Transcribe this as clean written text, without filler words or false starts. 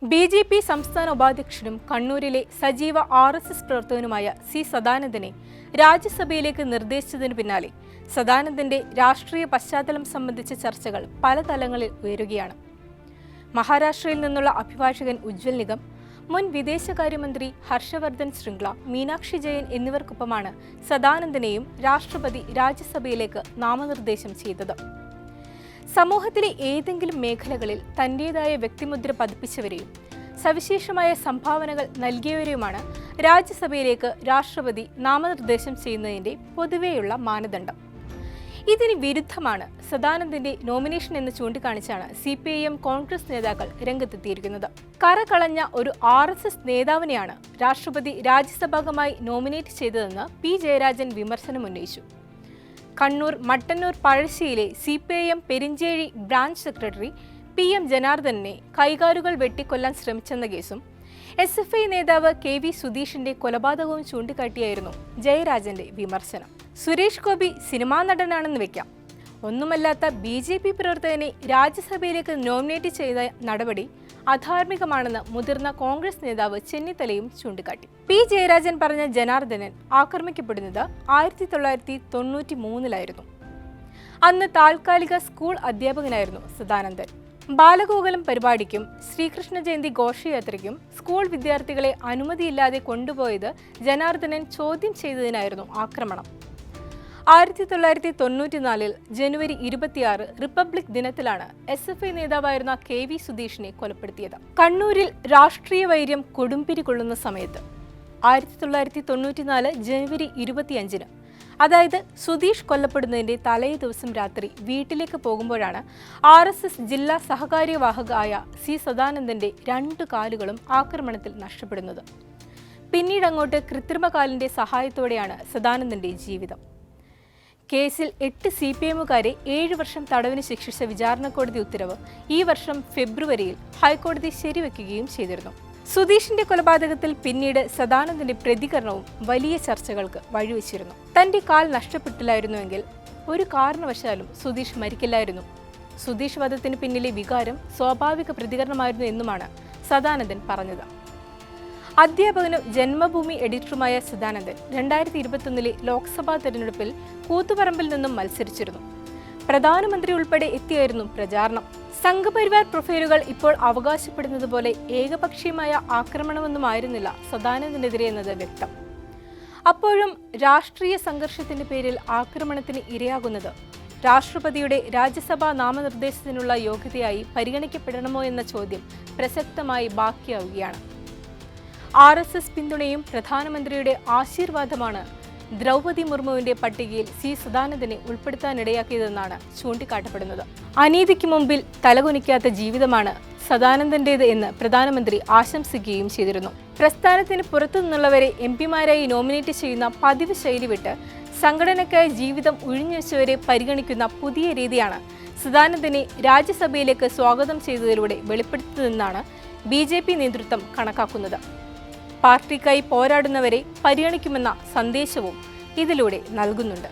BJP. സംസ്ഥാന ഉപാധ്യക്ഷനും കണ്ണൂരിലെ സജീവ RSS പ്രവർത്തകനുമായ സി സദാനന്ദനെ രാജ്യസഭയിലേക്ക് നിർദ്ദേശിച്ചതിനു പിന്നാലെ സദാനന്ദന്റെ രാഷ്ട്രീയ പശ്ചാത്തലം സംബന്ധിച്ച ചർച്ചകൾ പല തലങ്ങളിൽ ഉയരുകയാണ്. മഹാരാഷ്ട്രയിൽ നിന്നുള്ള അഭിഭാഷകൻ ഉജ്ജ്വൽ നിഗം, മുൻ വിദേശകാര്യമന്ത്രി ഹർഷവർദ്ധൻ ശൃംഗ്ല, മീനാക്ഷി ജയൻ എന്നിവർക്കൊപ്പമാണ് സദാനന്ദനെയും രാഷ്ട്രപതി രാജ്യസഭയിലേക്ക് നാമനിർദ്ദേശം ചെയ്തത്. സമൂഹത്തിലെ ഏതെങ്കിലും മേഖലകളിൽ തന്റേതായ വ്യക്തിമുദ്ര പതിപ്പിച്ചവരെയും സവിശേഷമായ സംഭാവനകൾ നൽകിയവരെയുമാണ് രാജ്യസഭയിലേക്ക് രാഷ്ട്രപതി നാമനിർദ്ദേശം ചെയ്യുന്നതിന്റെ പൊതുവെയുള്ള മാനദണ്ഡം. ഇതിന് വിരുദ്ധമാണ് സദാനന്ദന്റെ നോമിനേഷൻ എന്ന് ചൂണ്ടിക്കാണിച്ചാണ് CPIM കോൺഗ്രസ് നേതാക്കൾ രംഗത്തെത്തിയിരിക്കുന്നത്. കറകളഞ്ഞ ഒരു RSS നേതാവിനെയാണ് രാഷ്ട്രപതി രാജ്യസഭാംഗമായി നോമിനേറ്റ് ചെയ്തതെന്ന് P. ജയരാജൻ വിമർശനമുന്നയിച്ചു. കണ്ണൂർ മട്ടന്നൂർ പഴശ്ശിയിലെ CPIM Perinchery branch secretary PM ജനാർദ്ദനെ കൈകാലുകൾ വെട്ടിക്കൊല്ലാൻ ശ്രമിച്ചെന്ന കേസും SFI നേതാവ് KV സുധീഷിന്റെ കൊലപാതകവും ചൂണ്ടിക്കാട്ടിയായിരുന്നു ജയരാജന്റെ വിമർശനം. സുരേഷ് ഗോപി സിനിമാ നടനാണെന്ന് വെക്കാം, ഒന്നുമല്ലാത്ത BJP പ്രവർത്തകനെ രാജ്യസഭയിലേക്ക് നോമിനേറ്റ് ചെയ്ത നടപടി അധാർമികമാണെന്ന് മുതിർന്ന കോൺഗ്രസ് നേതാവ് ചെന്നിത്തലയും ചൂണ്ടിക്കാട്ടി. P. ജയരാജൻ പറഞ്ഞ ജനാർദ്ദനൻ ആക്രമിക്കപ്പെടുന്നത് 1993-ലായിരുന്നു. അന്ന് താൽക്കാലിക സ്കൂൾ അധ്യാപകനായിരുന്നു സദാനന്ദൻ. ബാലഗോകുലം പരിപാടിക്കും ശ്രീകൃഷ്ണ ജയന്തി ഘോഷയാത്രയ്ക്കും സ്കൂൾ വിദ്യാർത്ഥികളെ അനുമതിയില്ലാതെ കൊണ്ടുപോയത് ജനാർദ്ദനൻ ചോദ്യം ചെയ്തതിനായിരുന്നു ആക്രമണം. 1994 ജനുവരി 26 റിപ്പബ്ലിക് ദിനത്തിലാണ് SFI നേതാവായിരുന്ന KV സുധീഷിനെ കൊലപ്പെടുത്തിയത്. കണ്ണൂരിൽ രാഷ്ട്രീയ വൈര്യം കൊടുമ്പിരി കൊള്ളുന്ന സമയത്ത് 1994 ജനുവരി 25, അതായത് സുധീഷ് കൊല്ലപ്പെടുന്നതിന്റെ തലേ ദിവസം രാത്രി വീട്ടിലേക്ക് പോകുമ്പോഴാണ് RSS ജില്ലാ സഹകാര്യവാഹകയായ സി സദാനന്ദന്റെ 2 കാലുകളും ആക്രമണത്തിൽ നഷ്ടപ്പെടുന്നത്. പിന്നീടങ്ങോട്ട് കൃത്രിമകാലിന്റെ സഹായത്തോടെയാണ് സദാനന്ദന്റെ ജീവിതം. കേസിൽ 8 CPIMകാരെ 7 വർഷം തടവിന് ശിക്ഷിച്ച വിചാരണ കോടതി ഉത്തരവ് ഈ വർഷം ഫെബ്രുവരിയിൽ ഹൈക്കോടതി ശരിവെക്കുകയും ചെയ്തിരുന്നു. സുധീഷിന്റെ കൊലപാതകത്തിൽ പിന്നീട് സദാനന്ദന്റെ പ്രതികരണവും വലിയ ചർച്ചകൾക്ക് വഴിവെച്ചിരുന്നു. തന്റെ കാൽ നഷ്ടപ്പെട്ടില്ലായിരുന്നുവെങ്കിൽ ഒരു കാരണവശാലും സുധീഷ് മരിക്കില്ലായിരുന്നു. സുധീഷ് വധത്തിന് പിന്നിലെ വികാരം സ്വാഭാവിക പ്രതികരണമായിരുന്നു എന്നുമാണ് സദാനന്ദൻ പറഞ്ഞത്. അധ്യാപകനും ജന്മഭൂമി എഡിറ്ററുമായ സദാനന്ദൻ 2021 ലോക്സഭാ തെരഞ്ഞെടുപ്പിൽ കൂത്തുപറമ്പിൽ നിന്നും മത്സരിച്ചിരുന്നു. പ്രധാനമന്ത്രി ഉൾപ്പെടെ എത്തിയായിരുന്നു പ്രചാരണം. സംഘപരിവാർ പ്രൊഫൈലുകൾ ഇപ്പോൾ അവകാശപ്പെടുന്നത് പോലെ ഏകപക്ഷീയമായ ആക്രമണമൊന്നുമായിരുന്നില്ല സദാനന്ദനെതിരെ എന്നത് വ്യക്തം. അപ്പോഴും രാഷ്ട്രീയ സംഘർഷത്തിന്റെ പേരിൽ ആക്രമണത്തിന് ഇരയാകുന്നത് രാഷ്ട്രപതിയുടെ രാജ്യസഭാ നാമനിർദ്ദേശത്തിനുള്ള യോഗ്യതയായി പരിഗണിക്കപ്പെടണമോ എന്ന ചോദ്യം പ്രസക്തമായി ബാക്കിയാവുകയാണ്. RSS പിന്തുണയും പ്രധാനമന്ത്രിയുടെ ആശീർവാദമാണ് ദ്രൗപദി മുർമുവിന്റെ പട്ടികയിൽ സി സദാനന്ദനെ ഉൾപ്പെടുത്താനിടയാക്കിയതെന്നാണ് ചൂണ്ടിക്കാട്ടപ്പെടുന്നത്. അനീതിക്ക് മുമ്പിൽ തലകുനിക്കാത്ത ജീവിതമാണ് സദാനന്ദന്റേത് എന്ന് പ്രധാനമന്ത്രി ആശംസിക്കുകയും ചെയ്തിരുന്നു. പ്രസ്ഥാനത്തിന് പുറത്തുനിന്നുള്ളവരെ MP-മാരായി നോമിനേറ്റ് ചെയ്യുന്ന പതിവ് ശൈലി വിട്ട് സംഘടനയ്ക്കായി ജീവിതം ഉഴിഞ്ഞുവെച്ചവരെ പരിഗണിക്കുന്ന പുതിയ രീതിയാണ് സദാനന്ദനെ രാജ്യസഭയിലേക്ക് സ്വാഗതം ചെയ്തതിലൂടെ വെളിപ്പെടുത്തുന്നതെന്നാണ് BJP നേതൃത്വം കണക്കാക്കുന്നത്. പാർട്ടിക്കായി പോരാടുന്നവരെ പരിഗണിക്കുമെന്ന സന്ദേശവും ഇതിലൂടെ നൽകുന്നുണ്ട്.